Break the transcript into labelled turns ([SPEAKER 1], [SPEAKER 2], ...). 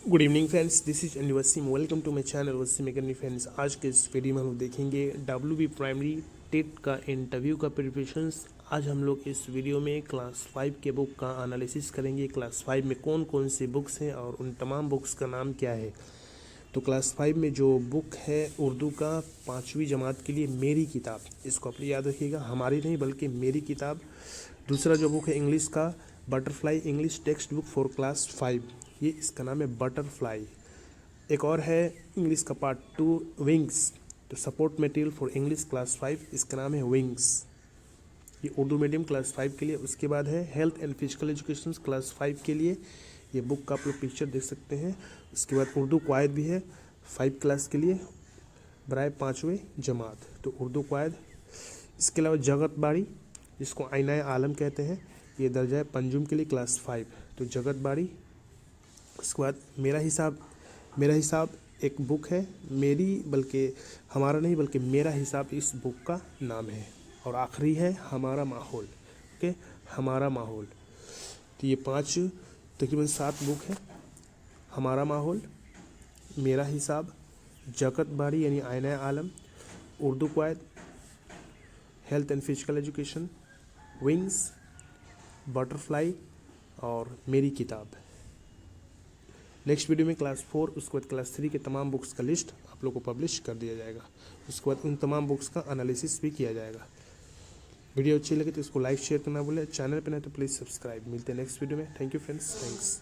[SPEAKER 1] Good evening friends, this is Ali Waseem. Welcome to my channel Waseem academy friends. आज के इस video में हम लोग देखेंगे WB प्राइमरी टेट का इंटरव्यू का प्रिपरेशंस। आज हम लोग इस वीडियो में क्लास 5 के बुक का एनालिसिस करेंगे। क्लास 5 में कौन कौन सी बुक्स हैं और उन तमाम बुक्स का नाम क्या है। तो क्लास 5 में जो बुक है उर्दू का 5वीं जमात के लिए मेरी किताब, इसको अपने याद रखिएगा, हमारी नहीं बल्कि मेरी किताब। दूसरा जो बुक है इंग्लिश का butterfly English text book for class 5, ये इसका नाम है बटरफ्लाई। एक और है इंग्लिश का पार्ट 2 विंग्स, तो support material for English class 5, इसका नाम है विंग्स, ये उर्दू मीडियम क्लास 5 के लिए। उसके बाद है health and physical education class 5 के लिए, ये बुक का आप लोग पिक्चर देख सकते हैं। उसके बाद उर्दू क्वायद भी है 5 क्लास के लिए बराए 5वीं जमात, तो उर्दू क्वायद। इसके अलावा जगत बाड़ी, जिसको आईनाए आलम कहते हैं, ये दर्जा है पंजुम के लिए क्लास 5, तो जगत बाड़ी। उसके बाद मेरा हिसाब एक बुक है, मेरी बल्कि हमारा नहीं बल्कि मेरा हिसाब इस बुक का नाम है। और आखिरी है हमारा माहौल। ओके, हमारा माहौल। तो ये 5 तकरीबन 7 बुक है। हमारा माहौल, मेरा हिसाब, जगत बाड़ी यानी आईना आलम, उर्दू क्वायद, health and physical education, wings, butterfly और मेरी किताब। नेक्स्ट वीडियो में क्लास 4, उसके बाद क्लास 3 के तमाम बुक्स का लिस्ट आप लोग को पब्लिश कर दिया जाएगा। उसके बाद उन तमाम बुक्स का एनालिसिस भी किया जाएगा। वीडियो अच्छी लगे तो इसको लाइक शेयर करना भूलें। चैनल पर नहीं तो प्लीज़ सब्सक्राइब। मिलते हैं नेक्स्ट वीडियो में। Thank you friends, thanks.